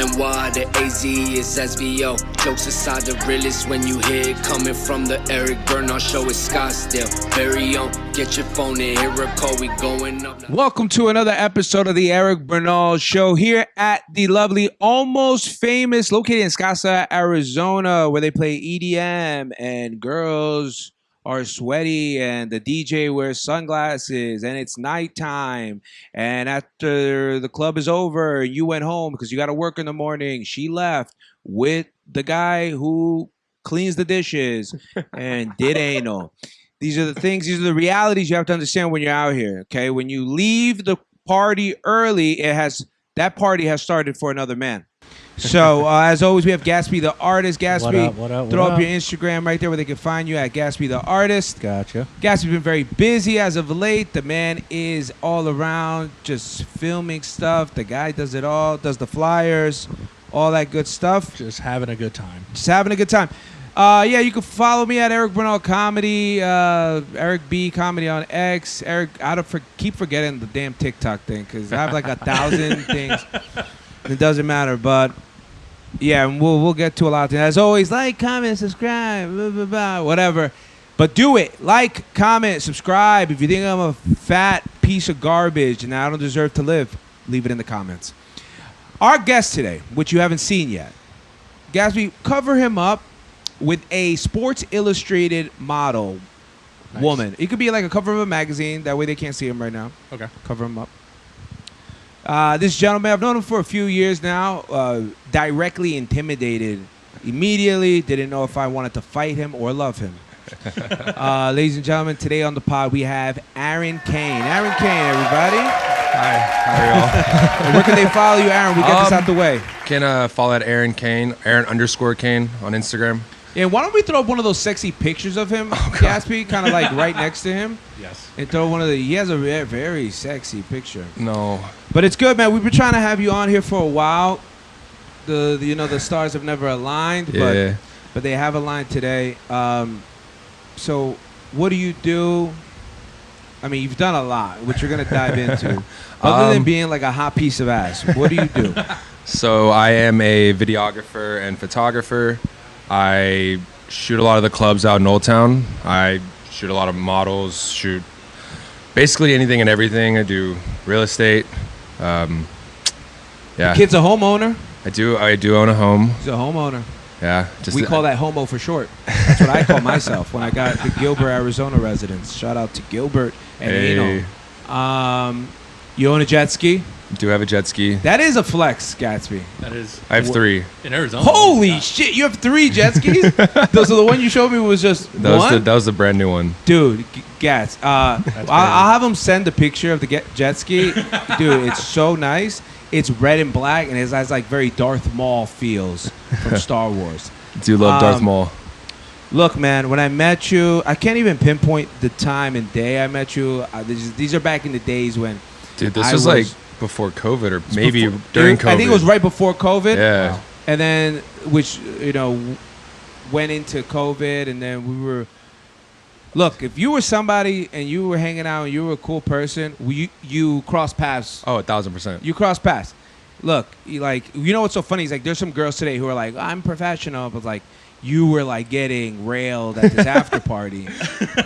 NY, the AZ is SVO. Jokes aside, the realest when you hear it coming from the Eric Bernal show. It's Scottsdale, very own. Get your phone and hear a call. We going up. Welcome to another episode of the Eric Bernal show here at the lovely, almost famous, located in Scottsdale, Arizona, where they play EDM and girls are sweaty and the DJ wears sunglasses and it's nighttime. And after the club is over, you went home because you got to work in the morning. She left with the guy who cleans the dishes and did anal. These are the things, these are the realities you have to understand when you're out here, okay? When you leave the party early, that party has started for another man. So, as always, we have Gatsby the Artist. Gatsby, what up? throw up your Instagram right there where they can find you at Gatsby the Artist. Gotcha. Gatsby's been very busy as of late. The man is all around just filming stuff. The guy does it all, does the flyers, all that good stuff. Just having a good time. Just having a good time. Yeah, you can follow me at Eric Bernal Comedy, Eric B Comedy on X. Eric, keep forgetting the damn TikTok thing because I have like 1,000 things. It doesn't matter, but yeah, we'll get to a lot of things. As always, like, comment, subscribe, blah, blah, blah, whatever. But do it. Like, comment, subscribe. If you think I'm a fat piece of garbage and I don't deserve to live, leave it in the comments. Our guest today, which you haven't seen yet, Gatsby, cover him up with a Sports Illustrated model woman. It could be like a cover of a magazine. That way they can't see him right now. Okay. Cover him up. This gentleman, I've known him for a few years now. Directly intimidated immediately. Didn't know if I wanted to fight him or love him. Ladies and gentlemen, today on the pod we have Aaron Kane. Aaron Kane, everybody. Hi, how are y'all? Where can they follow you, Aaron? We get this out the way. Can follow at Aaron Kane, Aaron_Kane on Instagram. Yeah, why don't we throw up one of those sexy pictures of him, Gatsby, kind of like right next to him? Yes. And throw one of the. He has a very sexy picture. No. But it's good, man. We've been trying to have you on here for a while. The stars have never aligned, Yeah. but they have aligned today. So what do you do? I mean, you've done a lot, which you're gonna dive into. Other than being like a hot piece of ass, what do you do? So I am a videographer and photographer. I shoot a lot of the clubs out in Old Town. I shoot a lot of models, shoot basically anything and everything. I do real estate. Yeah. The kid's a homeowner. I do own a home. He's a homeowner. Yeah. We call that homo for short. That's what I call myself when I got the Gilbert, Arizona residence. Shout out to Gilbert and Anal. You own a jet ski? Do have a jet ski. That is a flex, Gatsby. That is. I have 3. In Arizona. Holy shit! You have 3 jet skis? So the one you showed me was just one? That was the brand new one. Dude, Gats. I'll have him send a picture of the jet ski. Dude, it's so nice. It's red and black, and it has like very Darth Maul feels from Star Wars. Do love Darth Maul. Look, man, when I met you, I can't even pinpoint the time and day I met you. These are back in the days when... Dude, this was like before COVID or maybe during COVID. I think it was right before COVID. Yeah. Wow. And then, which, went into COVID, and then we were... Look, if you were somebody and you were hanging out and you were a cool person, you cross paths. Oh, 1,000%. You cross paths. Look, you know what's so funny? It's like there's some girls today who are like, I'm professional, but like you were like getting railed at this after party,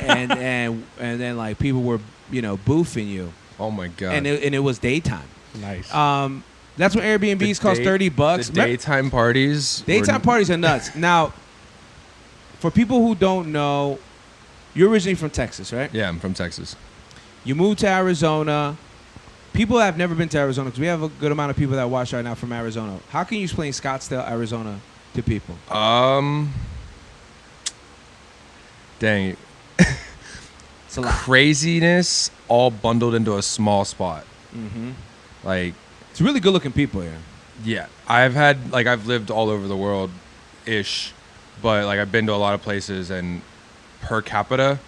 and then like people were boofing you. Oh my god. And it was daytime. Nice. That's what Airbnbs cost $30. The daytime parties. Daytime parties are nuts. Now, for people who don't know, you're originally from Texas, right? Yeah, I'm from Texas. You moved to Arizona. People that have never been to Arizona, because we have a good amount of people that watch right now from Arizona. How can you explain Scottsdale, Arizona to people? Dang. It's a lot. Craziness all bundled into a small spot. Mm-hmm. Like, it's really good looking people here. Yeah. I've lived all over the world ish, but like I've been to a lot of places, and per capita,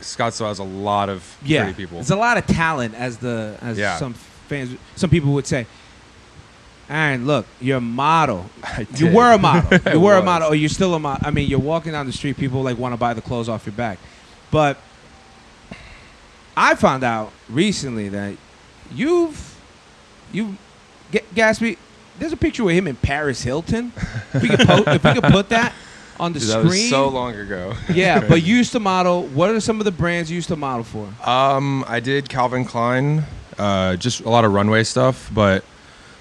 Scottsdale has a lot of pretty people. There's a lot of talent, as some people would say. Aaron, look, you're a model. You were a model. You were a model, or you're still a model. I mean, you're walking down the street, people like want to buy the clothes off your back. But I found out recently that Gatsby, There's a picture with him in Paris Hilton. If we could put that on the Dude, screen. that was so long ago. Yeah, but you used to model. What are some of the brands you used to model for? I did Calvin Klein, just a lot of runway stuff, but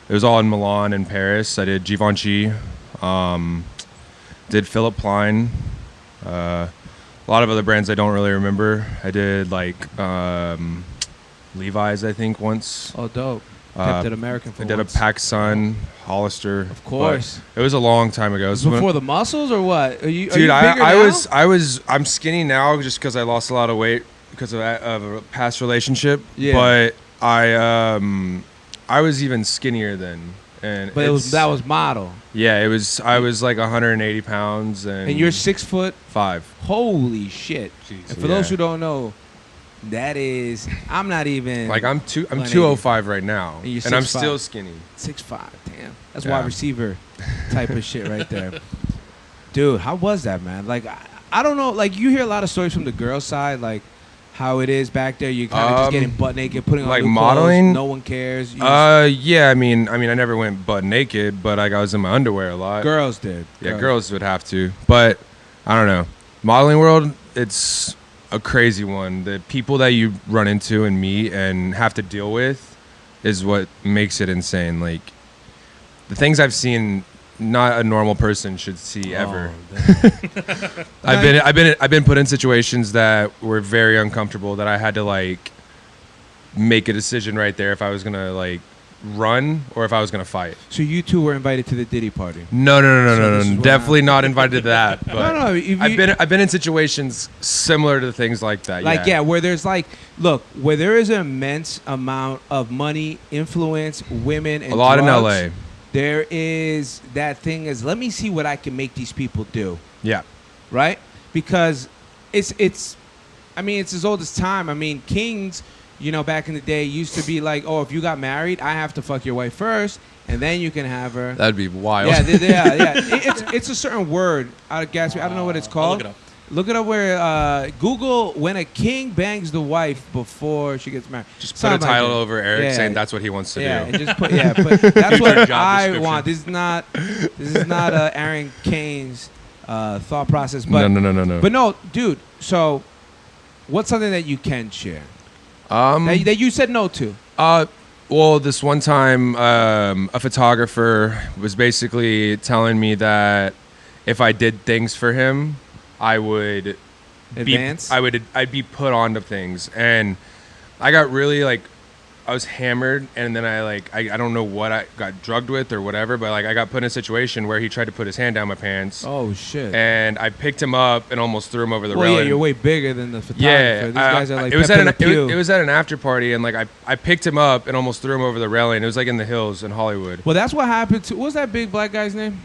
it was all in Milan and Paris. I did Givenchy, did Philipp Plein, a lot of other brands I don't really remember. I did like Levi's, I think, once. Oh, dope. Kept it American for I did once. a PacSun, Hollister. Of course. It was a long time ago. Was it before the muscles or what? Are you Dude, bigger I'm skinny now just because I lost a lot of weight because of a past relationship. Yeah. But I was even skinnier then. And But that was model. Yeah, it was. I was like 180 pounds, and And you're 6'5". Holy shit! Jeez. And for those who don't know, that is I'm not even Like I'm 205 right now, And you're and I'm 6'5". still skinny. 6'5". Damn, that's Yeah. wide receiver type of shit right there. Dude, how was that, man? Like I don't know. Like you hear a lot of stories from the girl side, like how it is back there. You kind of just getting butt naked, putting on like new modeling? clothes, no one cares. Yeah. I mean, I never went butt naked, but I was in my underwear a lot. Girls did. Yeah, girls would have to, but I don't know. Modeling world, it's a crazy one. The people that you run into and meet and have to deal with is what makes it insane. Like the things I've seen, not a normal person should see ever. I've been put in situations that were very uncomfortable that I had to like make a decision right there if I was gonna like run or if I was gonna fight. So you two were invited to the Diddy party. No, this is what definitely not invited to that. But No, if I've been in situations similar to things like that. Like where there's like, look, where there is an immense amount of money, influence, women, and a lot drugs, in LA. There is that thing is, let me see what I can make these people do, Yeah. right? Because it's as old as time. I mean, kings, back in the day used to be like, oh, if you got married, I have to fuck your wife first, and then you can have her. That'd be wild. Yeah. It's a certain word. I guess I don't know what it's called. I'll look it up. Look it up where Google when a king bangs the wife before she gets married. Just put a Something like title that. over Eric Yeah. saying that's what he wants to do. And just put but that's what job I description. want. This is not Aaron Kane's thought process. But No. But no, dude. So, what's something that you can share that you said no to? Well, this one time, a photographer was basically telling me that if I did things for him, I would Advance? I'd be put onto things, and I got really like, I was hammered, and then I don't know what I got drugged with or whatever, but like I got put in a situation where he tried to put his hand down my pants. Oh shit! And I picked him up and almost threw him over the Well, railing. yeah, you're way bigger than the photographer. Yeah, These guys are like it was Pepe at Le Pew. it was at an after party, and like I picked him up and almost threw him over the railing. It was like in the hills in Hollywood. Well, that's what happened to. What was that big black guy's name?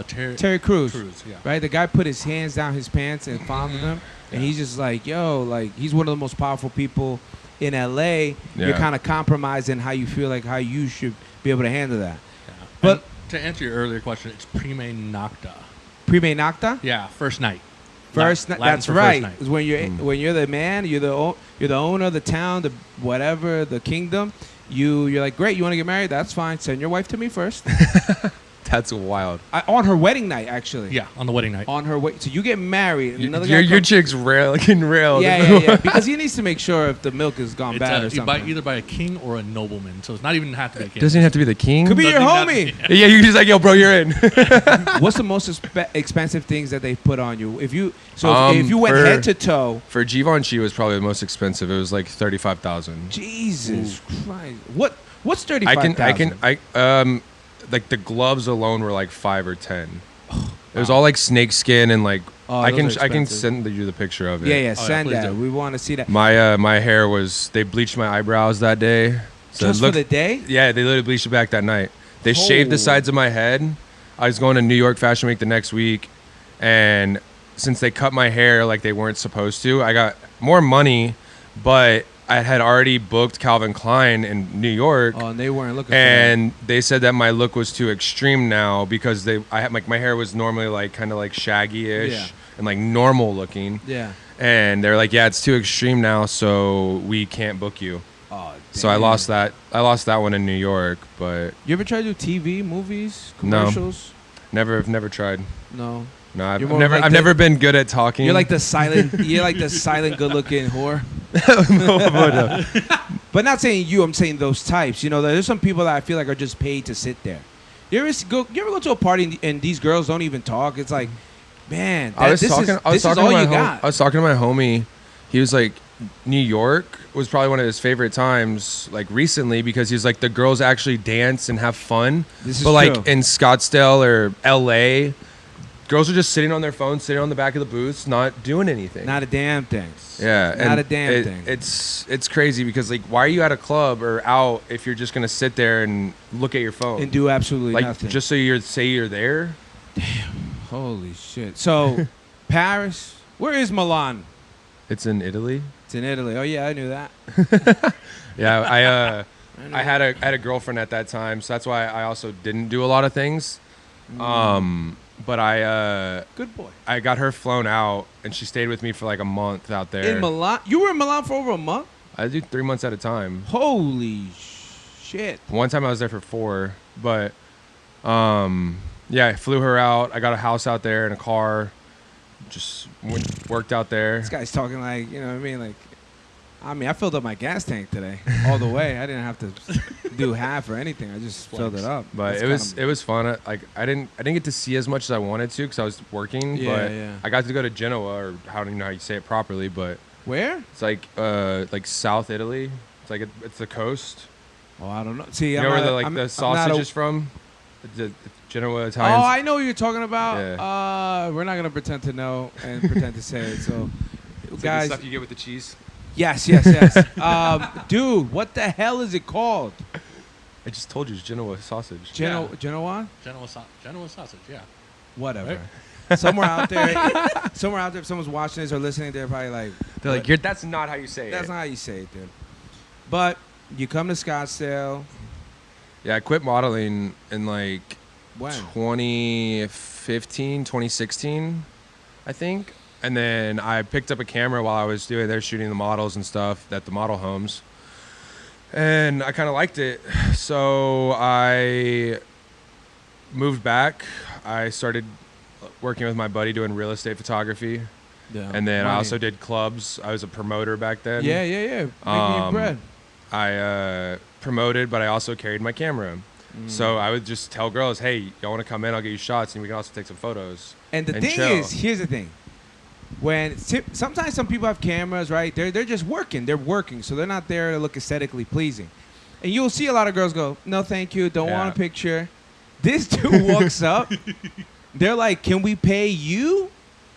Terry Crews. Yeah. Right, the guy put his hands down his pants and fondled them, and he's just like, yo, like he's one of the most powerful people in LA. You're Yeah. kind of compromising how you feel, like how you should be able to handle that. Yeah. But And to answer your earlier question, it's prime nocta. Prime nocta. Yeah, first night. First, Latin that's for right. First night. Is when you're the man, you're the owner of the town, the whatever, the kingdom. You're like, great. You want to get married? That's fine. Send your wife to me first. That's wild. On her wedding night, actually. Yeah, on the wedding night. On her way, so you get married. And another guy Your comes- chick's getting railed. Yeah. Because he needs to make sure if the milk has gone It's bad or something. either by a king or a nobleman, so it's not even have to be a king. Doesn't he have to be the king? Could be your Doesn't homie. have to- Yeah, you're just like, yo, bro, you're in. What's the most expensive things that they put on you? If you went for- head to toe, For Givenchy, was probably the most expensive. It was like 35,000. Jesus Christ, what's 35,000? Like the gloves alone were like 5 or 10. It was all like snake skin and like Oh, I those can are I can expensive. send you the picture of it. Yeah, Oh, send please that. do. We want to see that. My hair was, they bleached my eyebrows that day. So Just it looked, for the day? Yeah, they literally bleached it back that night. They shaved the Oh. sides of my head. I was going to New York Fashion Week the next week, and since they cut my hair like they weren't supposed to, I got more money, but I had already booked Calvin Klein in New York. Oh, and they weren't looking. And they said that my look was too extreme now because I had like my hair was normally like kind of like shaggy-ish Yeah. and like normal looking. for that. Yeah. And they're like, yeah, it's too extreme now, so we can't book you. Oh, So I lost that. I lost that one in New York, but You ever tried to do TV, movies, No. commercials? I've never tried. No. No, I've You're more never like I've the- never been good at talking. You're like the silent. You're like the silent, good-looking whore. But not saying you. I'm saying those types. You know, there's some people that I feel like are just paid to sit there. You ever go to a party and these girls don't even talk? It's like, man, I was talking to my homie. He was like, New York was probably one of his favorite times, like recently, because he's like, the girls actually dance and have fun. This is but like true. in Scottsdale or LA, girls are just sitting on their phones, sitting on the back of the booths, not doing anything. Not a damn thing. Yeah, Not a damn thing. It's crazy because like, why are you at a club or out if you're just gonna sit there and look at your phone And do absolutely like nothing. just so you're there? Holy shit. So, Paris. Where is Milan? It's in Italy. It's in Italy. Oh yeah, I knew that. Yeah, I had a girlfriend at that time, so that's why I also didn't do a lot of things. But Good boy. I got her flown out, and she stayed with me for like a month out there. In Milan. You were in Milan for over a month. I do 3 months at a time. Holy shit. One time I was there for 4, but yeah, I flew her out. I got a house out there and a car. Just worked out there. This guy's talking like, you know what I mean? Like, I filled up my gas tank today all the way. I didn't have to do half or anything. I just filled it up. But That's it was fun. I didn't get to see as much as I wanted to because I was working. Yeah, but yeah. I got to go to Genoa, or how do you know how you say it properly? But Where? it's like South Italy. It's like it's the coast. Oh, I don't know. See, You know where the sausage is from? The Genoa Italian. Oh, I know what you're talking about. Yeah. We're not gonna pretend to know and pretend to say it. So, It's like the guys, stuff you get with the cheese. yes. Dude, what the hell is it called? I just told you it's Genoa sausage. Genoa? Genoa sausage, yeah. Whatever. Somewhere out there, if someone's watching this or listening, they're probably like, They're like, that's not how you say that's it. not how you say it, dude. But you come to Scottsdale. Yeah, I quit modeling in like When? 2015, 2016, I think. And then I picked up a camera while I was doing there shooting the models and stuff at the model homes. And I kind of liked it. So I moved back. I started working with my buddy doing real estate photography. Yeah. And then I Money. also did clubs. I was a promoter back then. Yeah. Making your bread. I promoted, but I also carried my camera. So I would just tell girls, hey, y'all want to come in? I'll get you shots, and we can also take some photos. And the and thing chill. is, here's the thing. Sometimes some people have cameras, right? They're just working. They're working, so they're not there to look aesthetically pleasing. And you'll see a lot of girls go, no, thank you, don't want a picture. This dude walks up. They're like, can we pay you?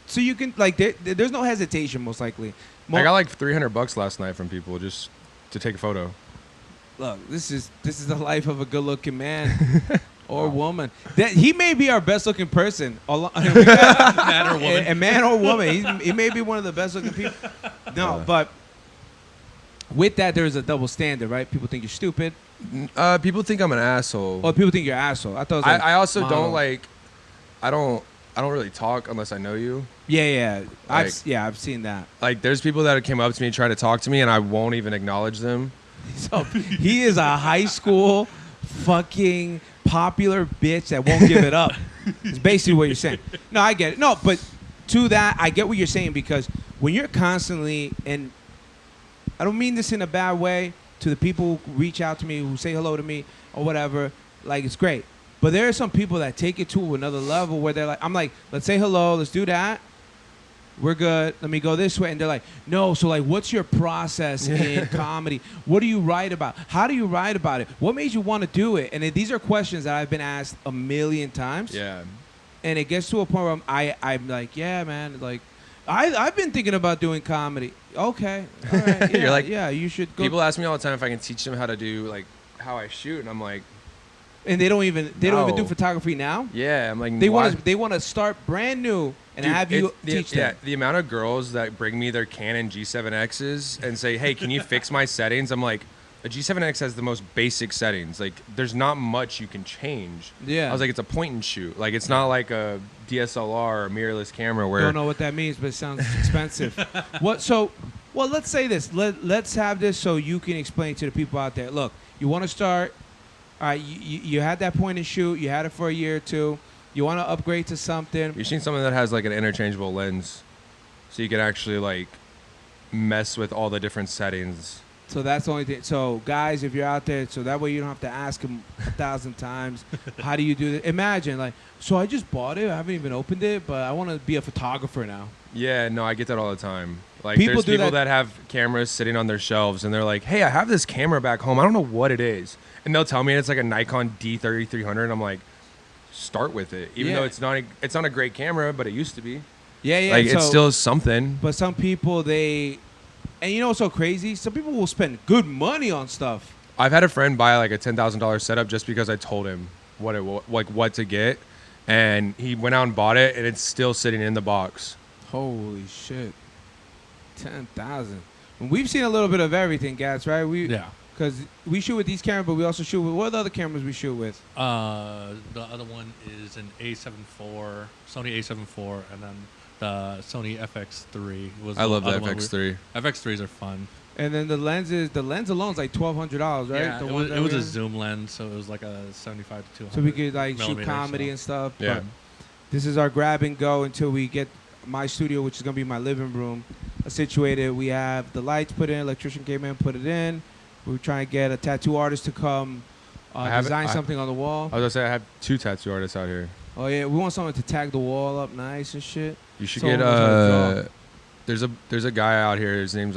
So you can, like, there's no hesitation, most likely. I got like $300 last night from people just to take a photo. Look, this is the life of a good-looking man or woman. That he may be our best-looking person, Man or woman. a man or woman. He may be one of the best-looking people. No, but with that, there's a double standard, right? People think you're stupid. People think I'm an asshole. Or people think you're an asshole. I thought. It was like I also model. don't like. I don't really talk unless I know you. Yeah. Like- I've seen that. Like, there's people that came up to me and try to talk to me, and I won't even acknowledge them. So he is a high school fucking popular bitch that won't give it up. It's basically what you're saying. No, I get it. No, but to that, I get what you're saying, because when you're constantly, and I don't mean this in a bad way, to the people who reach out to me, who say hello to me or whatever, like, it's great. But there are some people that take it to another level where they're like, I'm like, let's say hello, let's do that. We're good. Let me go this way. And they're like, no, so like, what's your process in comedy? What do you write about? How do you write about it? What made you want to do it? And these are questions that I've been asked a million times. Yeah. And it gets to a point where I'm like, yeah, man, like, I've been thinking about doing comedy. Okay. All right. Yeah, You're like, yeah, you should go. People ask me all the time if I can teach them how to do, like, how I shoot, and I'm like, And they don't even No. do photography now. yeah. I'm like, They why? want to start brand new and Dude, have you the, teach yeah, them. the amount of girls that bring me their Canon G7Xs and say, hey, can you fix my settings? I'm like, a G7X has the most basic settings. Like, there's not much you can change. Yeah. I was like, it's a point and shoot. Like, it's not like a DSLR or a mirrorless camera where Don't know what that means, but it sounds expensive. What? So, Well, let's say this. Let's have this so you can explain to the people out there. Look, you want to start. All right, you had that point and shoot. You had it for a year or two. You want to upgrade to something. You've seen something that has like an interchangeable lens, so you can actually like mess with all the different settings. So that's the only thing. So guys, if you're out there, so that way you don't have to ask them 1,000 times, how do you do this? Imagine like, so I just bought it. I haven't even opened it, but I want to be a photographer now. Yeah, no, I get that all the time. Like, People there's do people that- that have cameras sitting on their shelves, and they're like, "Hey, I have this camera back home. I don't know what it is," and they'll tell me it's like a Nikon D3300. And I'm like, "Start with it, even Yeah. though it's not a great camera, but it used to be. Yeah. Like, so, it's still something." But some people and you know what's so crazy? Some people will spend good money on stuff. I've had a friend buy like a $10,000 setup just because I told him what to get, and he went out and bought it, and it's still sitting in the box. Holy shit, 10,000. And we've seen a little bit of everything, Gats, right? Yeah. Because we shoot with these cameras, but we also shoot with what are the other cameras we shoot with? The other one is an A7 Sony A7 IV, and then the Sony FX3 was. I love the other one FX3. FX3s are fun. And then the lens alone is like $1,200, right? Yeah, The it one was, that it was we a had? zoom lens, so it was like a 75 to 200. So we could like shoot millimeter, comedy so- and stuff. Yeah. But this is our grab and go until we get my studio, which is gonna be my living room, situated. We have the lights put in, electrician came in, put it in. We're trying to get a tattoo artist to come design something on the wall. I was gonna say I have 2 tattoo artists out here. Oh yeah, we want someone to tag the wall up nice and shit. You should Someone get knows how to there's a guy out here. His name's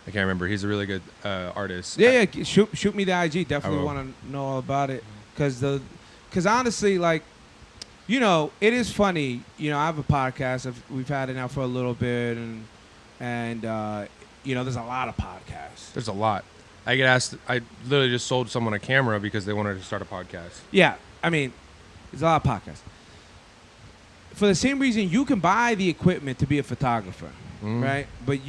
I can't remember. He's a really good artist. Yeah, shoot me the IG. Definitely will. want to know all about it, because honestly, like, you know, it is funny. You know, I have a podcast. We've had it now for a little bit, and you know, there's a lot of podcasts. There's a lot. I get asked. I literally just sold someone a camera because they wanted to start a podcast. Yeah, I mean, there's a lot of podcasts. For the same reason, you can buy the equipment to be a photographer, right? But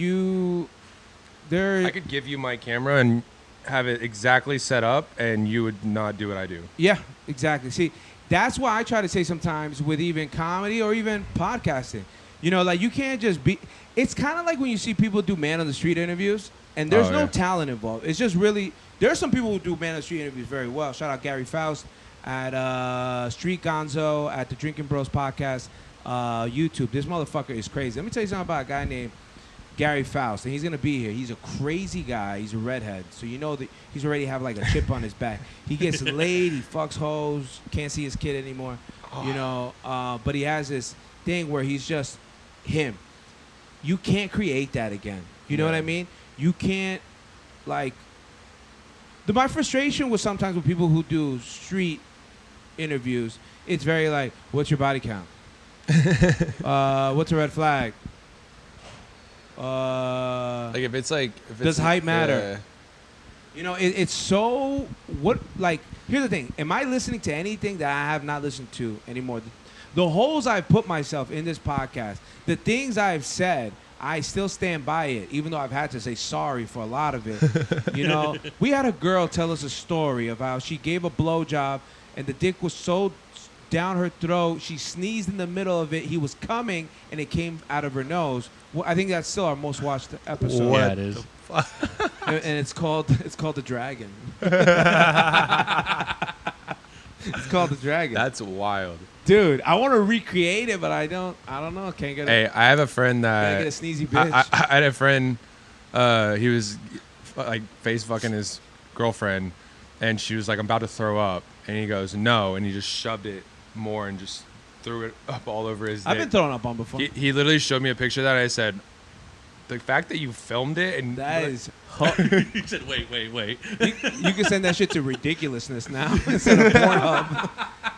I could give you my camera and have it exactly set up, and you would not do what I do. Yeah, exactly. See, that's why I try to say sometimes with even comedy or even podcasting, you know, like you can't just be. It's kind of like when you see people do man on the street interviews, and there's Oh, no yeah. talent involved. It's just really there are some people who do man on the street interviews very well. Shout out Gary Faust at Street Gonzo at the Drinking Bros podcast YouTube. This motherfucker is crazy. Let me tell you something about a guy named Gary Faust, and he's gonna be here. He's a crazy guy. He's a redhead, so you know that he's already have like a chip on his back. He gets laid. He fucks hoes. Can't see his kid anymore. You know, but he has this thing where he's just him. You can't create that again. You know what I mean? You can't like. My frustration was sometimes with people who do street interviews. It's very like, what's your body count? What's a red flag? Like if it's Does height matter? You know, it's so what like. Here's the thing: am I listening to anything that I have not listened to anymore? The holes I've put myself in this podcast, the things I've said, I still stand by it, even though I've had to say sorry for a lot of it. You know, we had a girl tell us a story of how she gave a blowjob and the dick was so down her throat, she sneezed in the middle of it. He was coming and it came out of her nose. Well, I think that's still our most watched episode. Yeah, it is. And it's called The Dragon. It's called The Dragon. That's wild. Dude, I want to recreate it, but I don't know. Can't get it. Hey, I have a friend Gotta that get a sneezy bitch. I had a friend. He was like face fucking his girlfriend, and she was like, "I'm about to throw up," and he goes, "No," and he just shoved it more and just threw it up all over his dick. I've been thrown up on before. He literally showed me a picture of that. I said, the fact that you filmed it and That is. He said, wait. You can send that shit to ridiculousness now instead of Pornhub.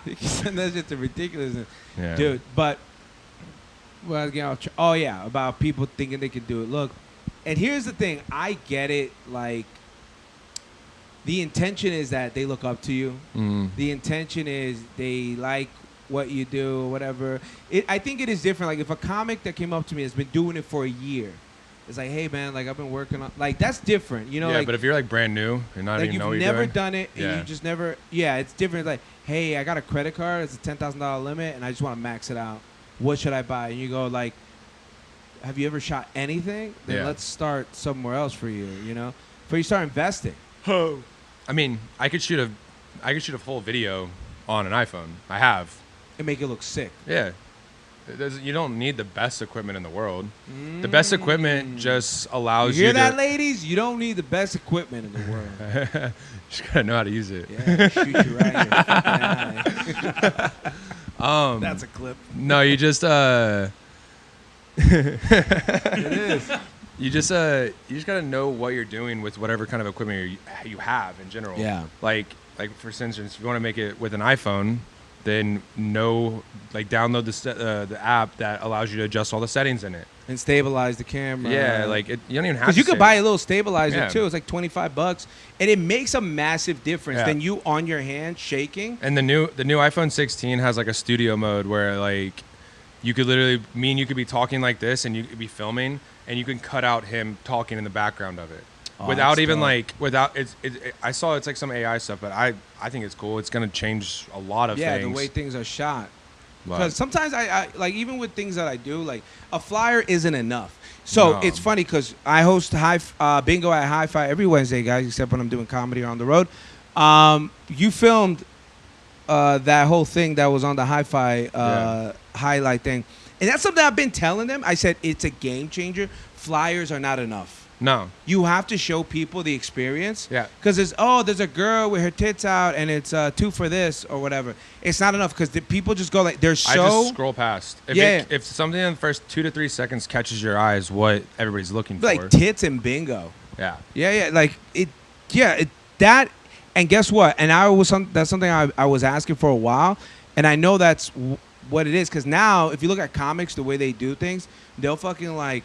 You can send that shit to ridiculousness, yeah. dude. But well, again, oh yeah, about people thinking they can do it. Look, and here's the thing: I get it. Like, the intention is that they look up to you. The intention is they like what you do, or whatever. I think it is different. Like, if a comic that came up to me has been doing it for a year. It's like, hey man, like I've been working on, like that's different, you know. Yeah, like, but if you're like brand new and not like even know what you've you're never doing, done it, and Yeah. you just never, yeah, it's different. It's like, hey, I got a credit card, it's a $10,000 limit, and I just want to max it out. What should I buy? And you go like, have you ever shot anything? Then Yeah. let's start somewhere else for you. You know, before you start investing. I mean, I could shoot a full video on an iPhone. I have. And make it look sick. Yeah. You don't need the best equipment in the world. The best equipment just allows You hear you that, to. ladies? You don't need the best equipment in the world. Just gotta know how to use it. Yeah, shoot you right in your fucking eye. That's a clip. No, you just It is. you just gotta know what you're doing with whatever kind of equipment you have in general. Yeah. Like for instance, if you want to make it with an iPhone, then download the app that allows you to adjust all the settings in it. And stabilize the camera. Yeah, like you don't even have. Because to you could save buy it. a little stabilizer Yeah. too. It's like $25, and it makes a massive difference Yeah. than you on your hand shaking. And the new iPhone 16 has like a studio mode where like you could literally you could be talking like this and you could be filming and you can cut out him talking in the background of it. Oh, Without that's even dope. like without I saw it's like some AI stuff, but I think it's cool. It's gonna change a lot of Yeah, things. the way things are shot. But- Because sometimes I like, even with things that I do, like a flyer isn't enough. So No. it's funny because I host bingo at Hi-Fi every Wednesday, guys, except when I'm doing comedy or on the road. You filmed that whole thing that was on the Hi-Fi highlight thing. And that's something I've been telling them. I said it's a game changer. Flyers are not enough. No. You have to show people the experience. Yeah. Because there's a girl with her tits out and it's 2 for this or whatever. It's not enough because the people just go like, they're so. I just scroll past. Yeah. If something in the first 2 to 3 seconds catches your eye is what everybody's looking for. like tits and bingo. Yeah. Yeah, like that. And guess what? And that's something I was asking for a while, and I know that's what it is. Because now, if you look at comics, the way they do things, they'll fucking like,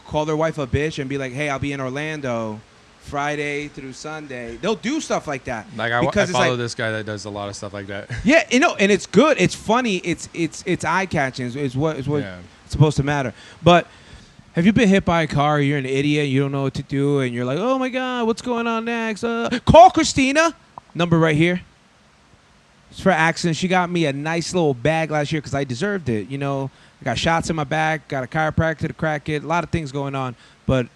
call their wife a bitch and be like, "Hey, I'll be in Orlando, Friday through Sunday." They'll do stuff like that. Like I because it's follow like, this guy that does a lot of stuff like that. yeah, and it's good. It's funny. It's eye catching. It's what Yeah. it's supposed to matter. But have you been hit by a car? You're an idiot. You don't know what to do, and you're like, "Oh my god, what's going on next?" Call Christina. Number right here. It's for accident. She got me a nice little bag last year because I deserved it. I got shots in my back. Got a chiropractor to crack it. A lot of things going on, but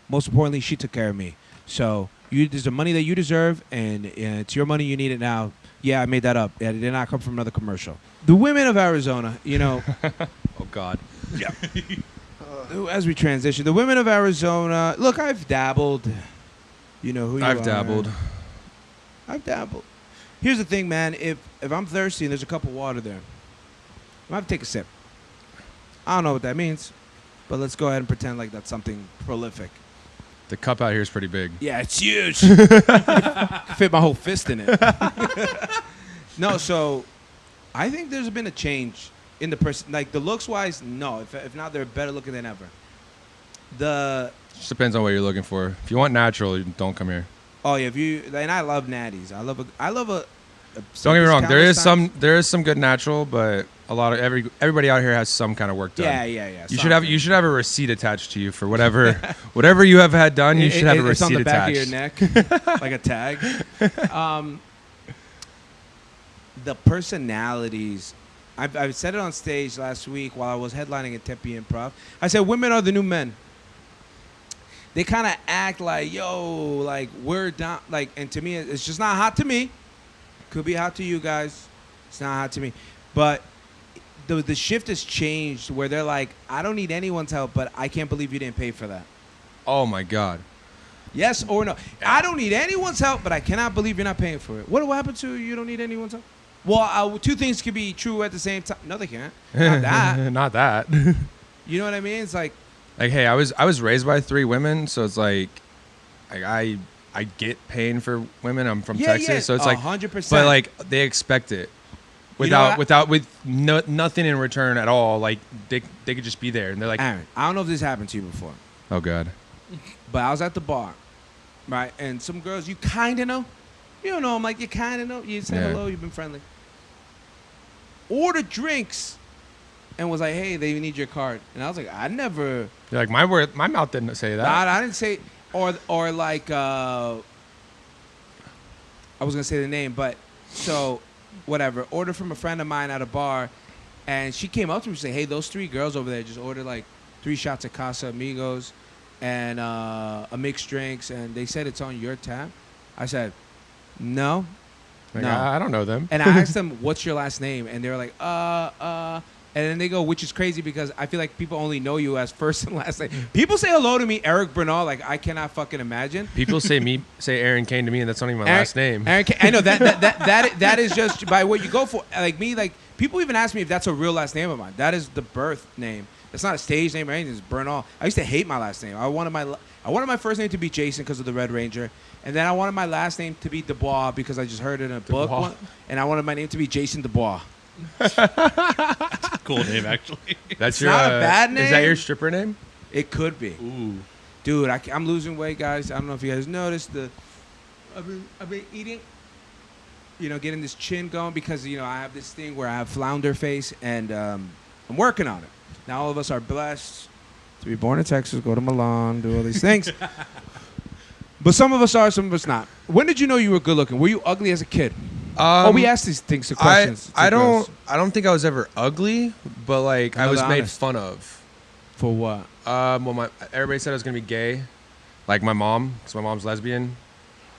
most importantly, she took care of me. So there's the money that you deserve, and it's your money. You need it now. Yeah, I made that up. Yeah, it did not come from another commercial. The women of Arizona, Oh God. yeah. As we transition, the women of Arizona. Look, I've dabbled. You know who you are. I've dabbled. I've dabbled. Here's the thing, man. If I'm thirsty and there's a cup of water there, I'm have to take a sip. I don't know what that means, but let's go ahead and pretend like that's something prolific. The cup out here is pretty big. Yeah, it's huge. Fit my whole fist in it. No, so I think there's been a change in the person. Like the looks wise, no. If not, they're better looking than ever. Just depends on what you're looking for. If you want natural, don't come here. Oh yeah, and I love natties. I love a Don't get me wrong. countless times. There is some good natural, but a lot of everybody out here has some kind of work done. Yeah. You should have a receipt attached to you for whatever you have had done. You should have a It's on receipt the back attached. of your neck, like a tag. The personalities. I've said it on stage last week while I was headlining at Tempe Improv. I said women are the new men. They kind of act like, yo, like we're down, like, and to me, it's just not hot to me. Could be hot to you guys. It's not hot to me, but the shift has changed where they're like, I don't need anyone's help, but I can't believe you didn't pay for that. Oh my God. Yes or no? I don't need anyone's help, but I cannot believe you're not paying for it. What will happen to you don't need anyone's help? Well, two things could be true at the same time. No, they can't. Not that. Not that. You know what I mean? It's like, Hey, I was raised by 3 women, so it's like I get paying for women. I'm from Texas, so it's like 100%. But like they expect it with nothing in return at all. Like they could just be there, and they're like, Aaron, I don't know if this happened to you before, oh God. but I was at the bar, right? And some girls you kind of know. You don't know them, like you kind of know. You say Yeah. hello, you've been friendly. Order drinks, and was like, hey, they need your card. And I was like, I never. You're like my mouth didn't say that. I didn't say, or like, I was gonna say the name, but so whatever. Order from a friend of mine at a bar, And she came up to me and said, "Hey, those 3 girls over there just ordered like 3 shots of Casa Amigos and a mixed drinks, and they said it's on your tab." I said, "No, Like, no." I don't know them. And I asked them, "What's your last name?" And they were like, And then they go, which is crazy because I feel like people only know you as first and last name. People say hello to me, Eric Bernal, like I cannot fucking imagine. People say Aaron Kane to me, and that's not even my last name. Aaron Kane, I know that is just by what you go for. Like me, like people even ask me if that's a real last name of mine. That is the birth name. It's not a stage name or anything. It's Bernal. I used to hate my last name. I wanted my first name to be Jason because of the Red Ranger, and then I wanted my last name to be Dubois because I just heard it in a book, and I wanted my name to be Jason Dubois. Cool name, actually. That's not a bad name. Is that your stripper name? It could be. Ooh. Dude, I'm losing weight, guys. I don't know if you guys noticed. I've been eating, getting this chin going because, I have this thing where I have flounder face, and I'm working on it. Now all of us are blessed to be born in Texas, go to Milan, do all these things. But some of us are, some of us not. When did you know you were good looking? Were you ugly as a kid? We asked these things to questions. I don't think I was ever ugly, but like I was made honest. fun of. For what? Well, everybody said I was gonna be gay, like my mom, because my mom's lesbian.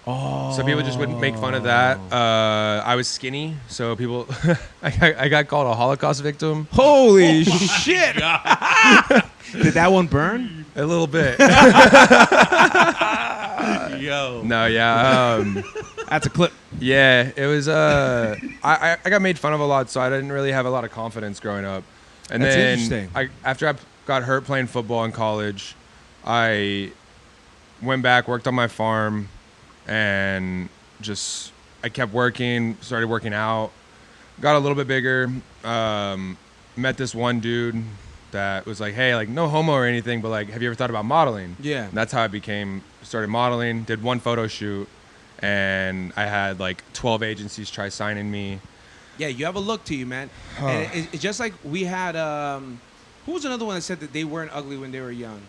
Oh. So people just would make fun of that. I was skinny, so people, I got called a Holocaust victim. Holy shit! Did that one burn? A little bit. Yo. No, yeah. That's a clip. Yeah, it was. I got made fun of a lot, so I didn't really have a lot of confidence growing up. And That's then interesting. after I got hurt playing football in college, I went back, worked on my farm, and I kept working, started working out, got a little bit bigger. Met this one dude that was like, "Hey, like no homo or anything, but like, have you ever thought about modeling?" Yeah. And that's how I started modeling. Did one photo shoot. And I had like 12 agencies try signing me. Yeah, you have a look to you, man. And it's just like we had. Who was another one that said that they weren't ugly when they were young?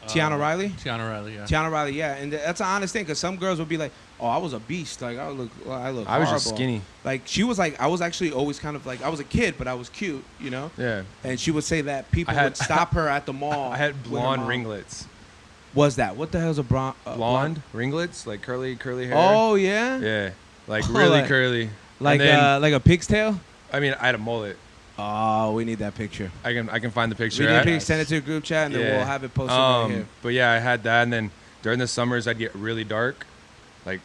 Tiana Riley? Tiana Riley, yeah. Tiana Riley, yeah. And that's an honest thing because some girls would be like, "Oh, I was a beast. Like I look I was horrible." just skinny. Like she was like, I was actually always kind of like, I was a kid, but I was cute, Yeah. And she would say that people would stop her at the mall. I had with her blonde mom. ringlets. Was that? What the hell's a Blonde ringlets, like curly hair. Oh yeah. Yeah, like really like- curly. Like And then, like a pig's tail. I mean, I had a mullet. Oh, we need that picture. I can find the picture. We need a picture. Send it to a group chat, and then we'll have it posted right here. But yeah, I had that, and then during the summers I'd get really dark. Like,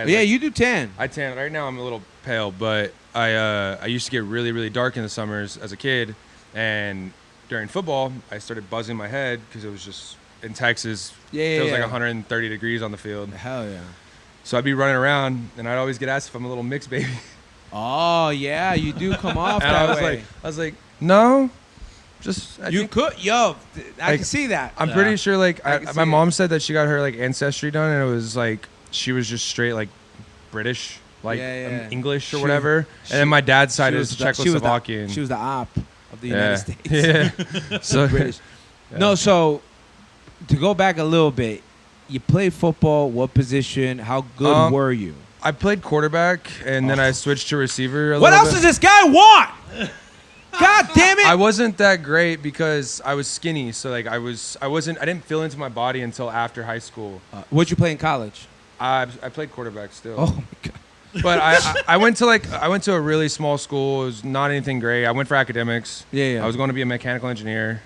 You do tan. I tan. Right now I'm a little pale, but I used to get really, really dark in the summers as a kid, and during football I started buzzing my head because it was just in Texas. It was like 130 degrees on the field. Hell yeah. So I'd be running around, and I'd always get asked if I'm a little mixed baby. Oh yeah, you do come off And that I way. was like, no, just I You think- could, I Like, can see that. I'm pretty sure. Like I can see my it. mom said that she got her like ancestry done, and it was like she was just straight like British, like English or She- whatever. she- And then my dad's side She is was the- Czechoslovakian. She was the op of the United States. Yeah. So British. yeah. No, so to go back a little bit, you played football. What position? How good were you? I played quarterback, and then I switched to receiver. What else does this guy want? God damn it! I wasn't that great because I was skinny, so like I didn't feel into my body until after high school. What'd you play in college? I played quarterback still. Oh my god! But I went to a really small school. It was not anything great. I went for academics. Yeah. I was going to be a mechanical engineer.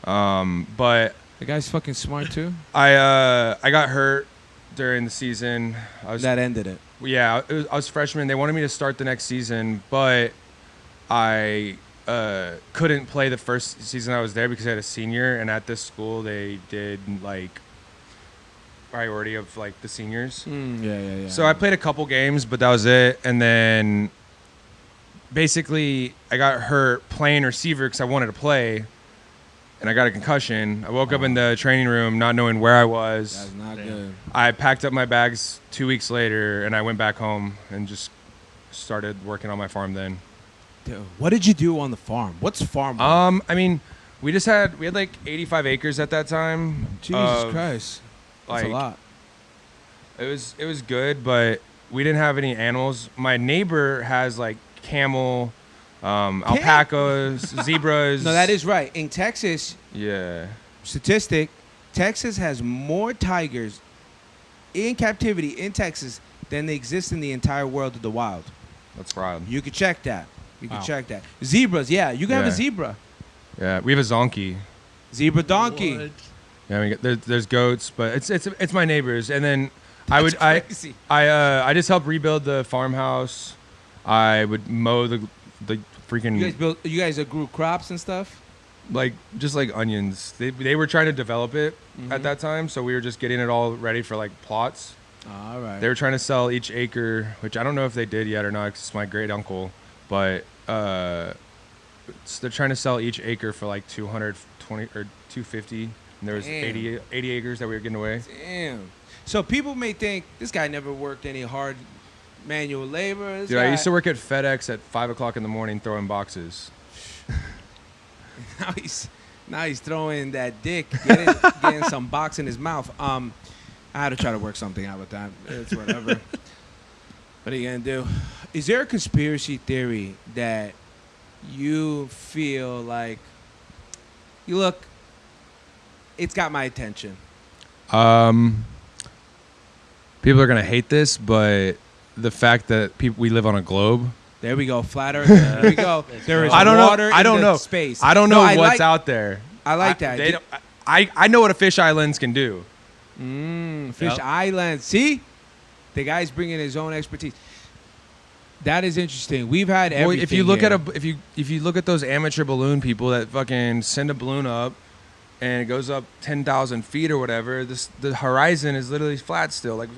But The guy's fucking smart too. I got hurt during the season. That ended it. Yeah, I was freshman. They wanted me to start the next season, but I couldn't play the first season I was there because I had a senior, and at this school they did like priority of like the seniors. Yeah. So I played a couple games, but that was it. And then basically I got hurt playing receiver because I wanted to play, and I got a concussion. I woke up in the training room not knowing where I was. That's not good. I packed up my bags 2 weeks later, and I went back home and just started working on my farm then. Dude, what did you do on the farm? What's farm? work? I mean, we had like 85 acres at that time. Jesus Christ, that's like, a lot. It was good, but we didn't have any animals. My neighbor has like camel, Alpacas, zebras. No, that is right. In Texas, Yeah. statistic, Texas has more tigers in captivity in Texas than they exist in the entire world of the wild. That's wild. You could check that. You can Wow. check that. Zebras, yeah. You can have a Yeah. zebra. Yeah, we have a zonkey. Zebra donkey. What? Yeah, I mean, there's goats, but it's my neighbors. And then I crazy. I just helped rebuild the farmhouse. I would mow the freaking You guys grew crops and stuff? like just like onions. They were trying to develop it Mm-hmm. at that time, so we were just getting it all ready for like plots. All right. They were trying to sell each acre, which I don't know if they did yet or not. 'Cause it's my great uncle, but they're trying to sell each acre for like 220 or 250, and there was Damn. 80 acres that we were getting away. Damn. So people may think this guy never worked any hard manual labor. This Dude, I guy- used to work at FedEx at 5 o'clock in the morning throwing boxes. Now he's throwing that dick, getting some box in his mouth. I had to try to work something out with that. It's whatever. What are you gonna do? Is there a conspiracy theory that you feel like you look? It's got my attention. People are gonna hate this, but the fact that we live on a globe. There we go, flat Earth. There we go. There is I don't know. water I don't in the know. space. I don't know No, what's out there. I like that. They don't, I know what a fish islands can do. Fish Yep. Island. See, the guy's bringing his own expertise. That is interesting. We've had Well, everything. if you look here. at if you look at those amateur balloon people that fucking send a balloon up, and it goes up 10,000 feet or whatever, the horizon is literally flat still. Like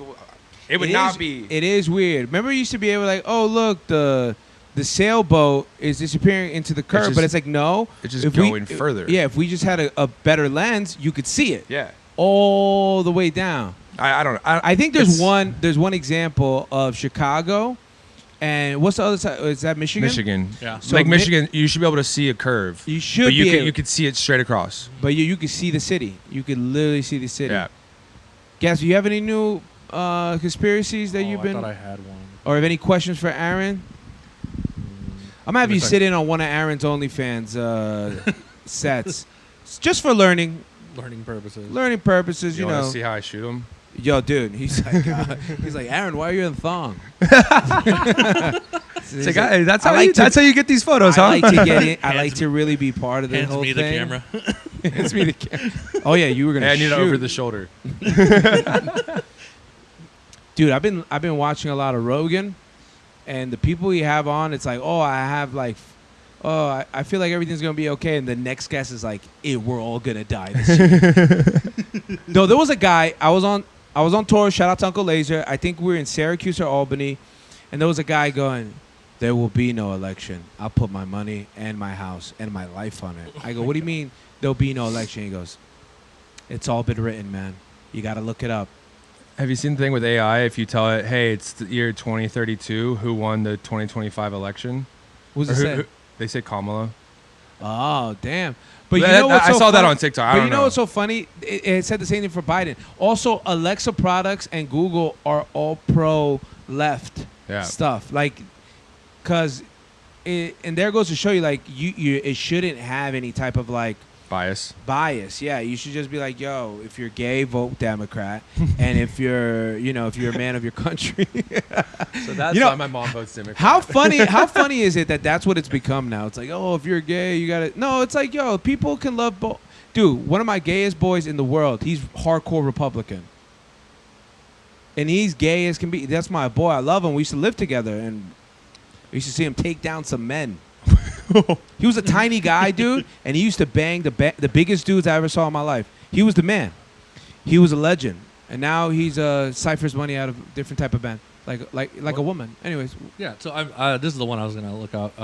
it would not be. It is weird. Remember, you used to be able to like, oh look, the sailboat is disappearing into the curve, just- but it's like no, it's just if going further. Yeah, if we just had a better lens, you could see it Yeah. all the way down. I don't know. I think there's it's- one example of Chicago, and what's the other side? Is that Michigan? Michigan. Yeah. So like Mi- Michigan, you should be able to see a curve. You should But you be could able- you could see it straight across. But you could see the city. You could literally see the city. Yeah. Guys, do you have any new conspiracies that you've I been, thought I had one. or have any questions for Aaron? I'm gonna have you sit in on one of Aaron's OnlyFans sets, just for learning Learning purposes. purposes. You want know, to see how I shoot them? yo, dude, he's like, Aaron, why are you in thong? It's like, hey, that's I how like you, to- that's how you get these photos, huh? I like to get in. I Hands like to really be part of the Hands whole me thing. the camera. Hands me the camera. Oh yeah, you were gonna Hey, I need shoot. it over the shoulder. Dude, I've been watching a lot of Rogan, and the people you have on, it's like, oh, I feel like everything's gonna be okay, and the next guest is like, we're all gonna die this year. No, there was a guy I was on tour. Shout out to Uncle Laser. I think we were in Syracuse or Albany, and there was a guy going, "There will be no election. I'll put my money and my house and my life on it." I go, "What do you mean there'll be no election?" He goes, "It's all been written, man. You got to look it up." Have you seen the thing with AI? If you tell it, hey, it's the year 2032, who won the 2025 election? Who's Or it who- say? who- they say Kamala. Oh, damn. But you That- know what's I so saw that fun- on TikTok. I But don't you know know. what's so funny? It said the same thing for Biden. Also, Alexa products and Google are all pro-left Yeah. stuff. Like, because, and there goes to show you, like, it shouldn't have any type of, like, Bias. bias. Yeah, you should just be like, yo, if you're gay, vote Democrat. And if you're a man of your country. So that's You know, why my mom votes Democrat. How funny is it that that's what it's become now? It's like, oh, if you're gay, you gotta. No, it's like, yo, people can love both. Dude, one of my gayest boys in the world, he's hardcore Republican, and he's gay as can be. That's my boy. I love him. We used to live together, and we used to see him take down some men. He was a tiny guy, dude, and he used to bang the biggest dudes I ever saw in my life. He was the man. He was a legend, and now he's ciphers money out of different type of band, like a woman. Anyways, Yeah, so this is the one I was going to look up.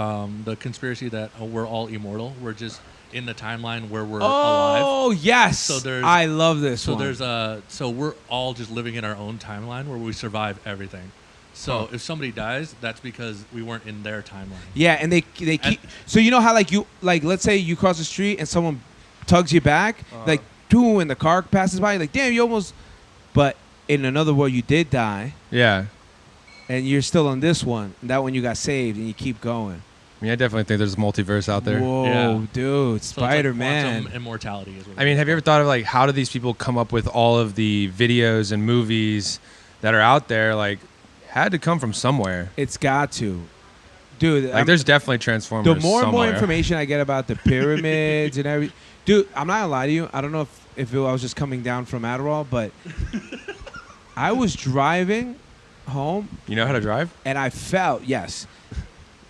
The conspiracy that we're all immortal. We're just in the timeline where we're alive. oh yes, So there's- I love this So one. so we're all just living in our own timeline where we survive everything. So if somebody dies, that's because we weren't in their timeline. Yeah, and they keep. So you know how let's say you cross the street and someone tugs you back, like two and the car passes by, you're like damn, you almost. But in another world, you did die, Yeah. and you're still on this one. And that one you got saved, and you keep going. I mean, I definitely think there's a multiverse out there. Whoa, Yeah. dude, So it's like Spider-Man. quantum immortality is what I mean, have you ever thought of like how do these people come up with all of the videos and movies that are out there? Like, had to come from somewhere. It's got to, dude. Like, there's definitely Transformers. the more and more somewhere. information I get about the pyramids and everything, dude. I'm not gonna lie to you. I don't know if I was just coming down from Adderall, but I was driving home You know how to drive? and I felt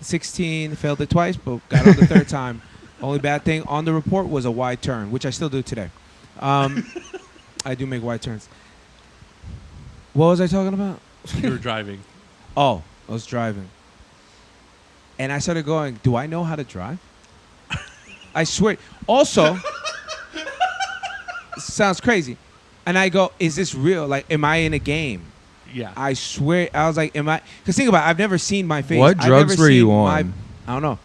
16, failed it twice, but got on the third time. Only bad thing on the report was a wide turn, which I still do today. I do make wide turns. What was I talking about? you were driving. Oh, I was driving. And I started going, do I know how to drive? I swear. Also, sounds crazy. And I go, is this real? Like, am I in a game? Yeah. I swear. I was like, am I? Because think about it. I've never seen my face. What I've drugs never were you seen on? I don't know.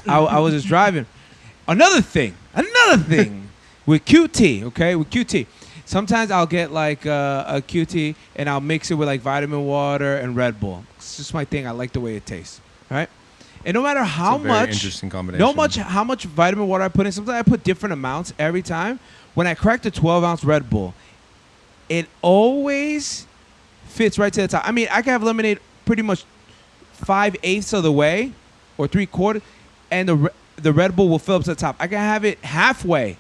I was just driving. Another thing with QT, okay? With QT. Sometimes I'll get like a QT and I'll mix it with like vitamin water and Red Bull. It's just my thing. I like the way it tastes, right? And no matter how It's a very much, interesting combination. how much vitamin water I put in, sometimes I put different amounts every time. When I crack the 12-ounce Red Bull, it always fits right to the top. I mean, I can have lemonade pretty much 5/8 of the way or 3/4, and the Red Bull will fill up to the top. I can have it halfway,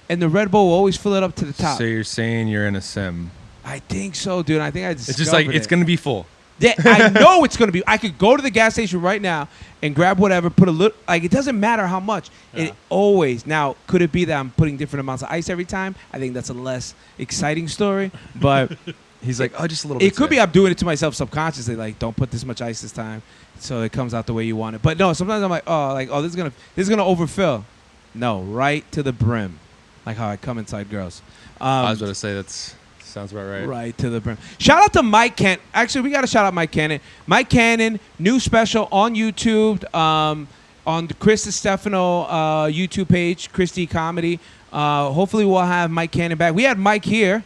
and the Red Bull will always fill it up to the top. So you're saying you're in a sim? I think so, dude. I think I It's just like it's going gonna be full. Yeah, I know it's going to be. I could go to the gas station right now and grab whatever, put a little, like, it doesn't matter how much. Yeah. It always, now, could it be that I'm putting different amounts of ice every time? I think that's a less exciting story, but He's like, oh, just a little bit. it could be I'm doing it to myself subconsciously, like, don't put this much ice this time so it comes out the way you want it. But no, sometimes I'm like, this is gonna overfill. No, right to the brim, like how I come inside girls. I was about to say that sounds about right. Right to the brim. Shout out to Mike Cannon. Actually, we got to shout out Mike Cannon. Mike Cannon, new special on YouTube, on the Chris Stefano YouTube page, Christy Comedy. Hopefully, we'll have Mike Cannon back. We had Mike here.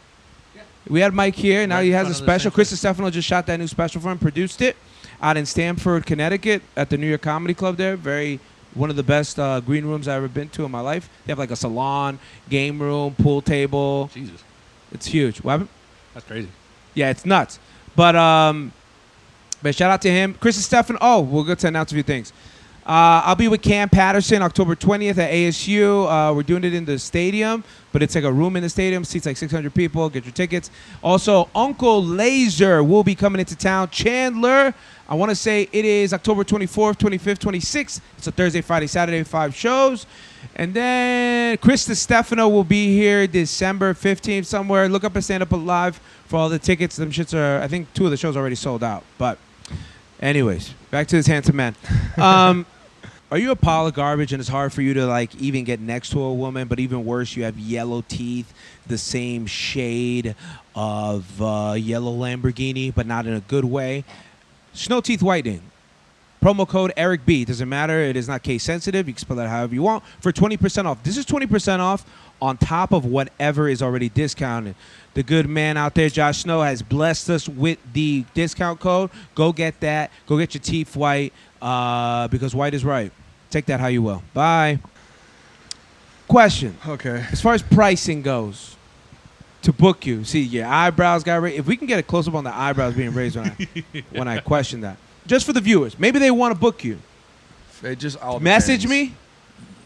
Now Right he in has front a of the special. center. Chris Stefano just shot that new special for him, produced it out in Stamford, Connecticut, at the New York Comedy Club there. One of the best green rooms I've ever been to in my life. They have like a salon, game room, pool table. Jesus. It's huge. What happened? That's crazy. Yeah, it's nuts. But shout out to him. Chris and Stefan. Oh, we're going to announce a few things. I'll be with Cam Patterson October 20th at ASU. We're doing it in the stadium, but it's like a room in the stadium. Seats like 600 people. Get your tickets. Also, Uncle Laser will be coming into town. Chandler, I want to say it is October 24th, 25th, 26th. It's a Thursday, Friday, Saturday, 5 shows. And then Chris Stefano will be here December 15th somewhere. Look up and Stand Up Live for all the tickets. Them shits are, I think 2 of the shows are already sold out. But anyways, back to this handsome man. Are you a pile of garbage and it's hard for you to like even get next to a woman, but even worse, you have yellow teeth, the same shade of yellow Lamborghini, but not in a good way? Snow Teeth Whitening. Promo code Eric B. Doesn't matter. It is not case sensitive. You can spell that however you want for 20% off. This is 20% off on top of whatever is already discounted. The good man out there, Josh Snow, has blessed us with the discount code. Go get that. Go get your teeth white because white is right. Take that how you will. Bye. Question. Okay. As far as pricing goes, to book you, see, your eyebrows got raised. If we can get a close-up on the eyebrows being raised when I question that. Just for the viewers. Maybe they want to book you. It just all Message depends. me,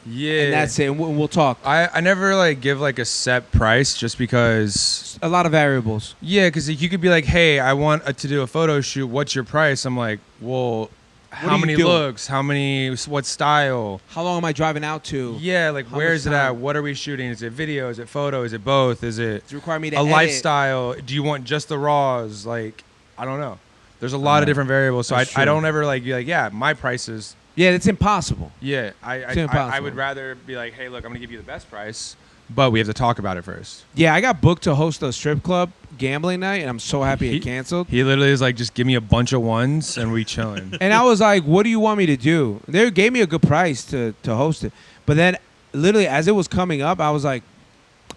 Yeah. and that's it. And we'll talk. I never like give like a set price just because. A lot of variables. Yeah, because you could be like, hey, I want to do a photo shoot. What's your price? I'm like, well, are how you many doing? looks? What style? How long am I driving out to? Yeah, like How where much is it time? at? What are we shooting? Is it video? Is it photo? Is it both? Is it Does it require me to a edit? lifestyle? Do you want just the raws? Like, I don't know. There's a lot of different variables, so That's I true. don't ever like be like, yeah, my price is. Yeah, it's impossible. Yeah, It's I impossible. would rather be like, hey, look, I'm gonna give you the best price, but we have to talk about it first. Yeah, I got booked to host a strip club gambling night, and I'm so happy it canceled. He literally is like, just give me a bunch of ones and we chilling. And I was like, what do you want me to do? They gave me a good price to host it. But then, literally, as it was coming up, I was like,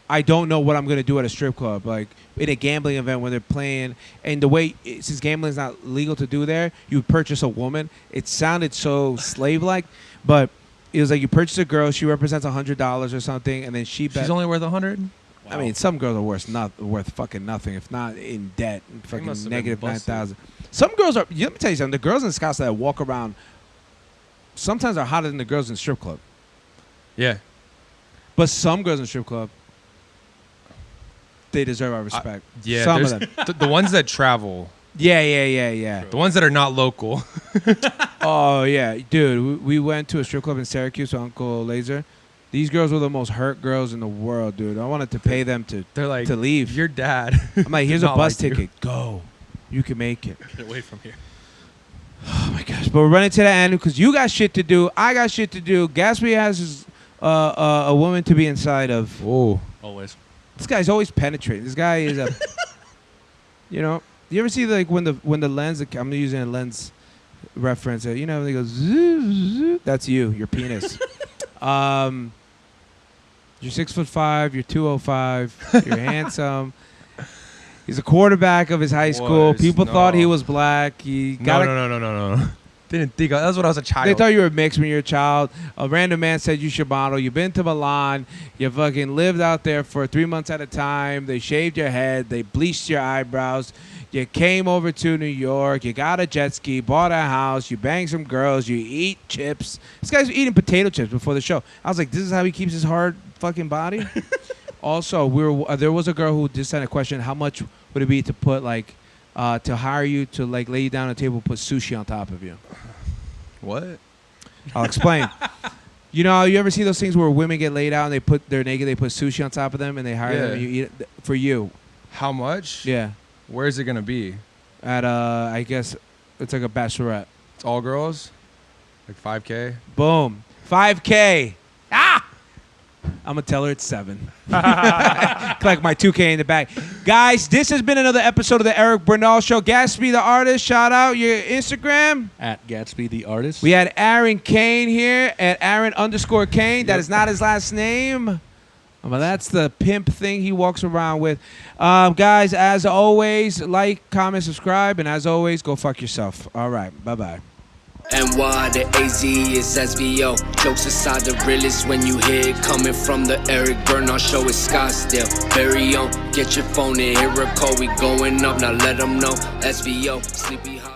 I don't know what I'm gonna do at a strip club, like in a gambling event when they're playing. And the way, since gambling is not legal to do there, you purchase a woman. It sounded so slave-like, but it was like you purchase a girl. She represents $100 or something, and then she bet. She's only worth 100. I mean, some girls are worth fucking nothing, if not in debt, fucking must have negative been busted. 9,000. Some girls are. Let me tell you something. The girls in Scottsdale that walk around sometimes are hotter than the girls in the strip club. Yeah. But some girls in the strip club, they deserve our respect. Yeah. Some of there's- them. the ones that travel, Yeah. the ones that are not local. Oh yeah, dude. We went to a strip club in Syracuse with Uncle Laser. These girls were the most hurt girls in the world, dude. I wanted to pay them to They're like, to leave. Your dad. I'm like, here's did a not bus like you." ticket. Go. You can make it. Get away from here. Oh my gosh. But we're running to the end because you got shit to do. I got shit to do. Gatsby has his, a woman to be inside of. Whoa. Always. This guy's always penetrating. This guy is a. You know, you ever see like when the lens? I'm using a lens reference. You know, when they go zoo, zoo, that's you. Your penis. You're 6'5". You're 205. You're handsome. He's a quarterback of his high school. People thought he was black. He got No. Didn't think. That's when I was a child. They thought you were mixed when you were a child. A random man said you should model. You've been to Milan. You fucking lived out there for 3 months at a time. They shaved your head. They bleached your eyebrows. You came over to New York. You got a jet ski, bought a house. You banged some girls. You eat chips. This guy's eating potato chips before the show. I was like, this is how he keeps his hard fucking body? Also, there was a girl who just sent a question. How much would it be to put like to hire you to like lay you down at a table, put sushi on top of you? What? I'll explain. You know, you ever see those things where women get laid out and they're naked, they put sushi on top of them and they hire them and you eat it for you? How much? Yeah. Where's it gonna be? At I guess it's like a bachelorette. It's all girls. Like 5K. Boom. 5K. Ah! I'm gonna tell her it's 7. Collect my 2K in the back. Guys, this has been another episode of the Eric Bernal Show. Gatsby the artist, shout out your Instagram. At Gatsby the artist. We had Aaron Kane here at Aaron_Kane. That is not his last name. But that's the pimp thing he walks around with. Guys, as always, like, comment, subscribe, and as always, go fuck yourself. All right, bye-bye. NY, the AZ is SVO. Jokes aside, the realest when you hear it coming from the Eric Bernal Show. It's Scottsdale. Very on. Get your phone and hear a call. We going up. Now let them know. SVO. Sleepy Hollow.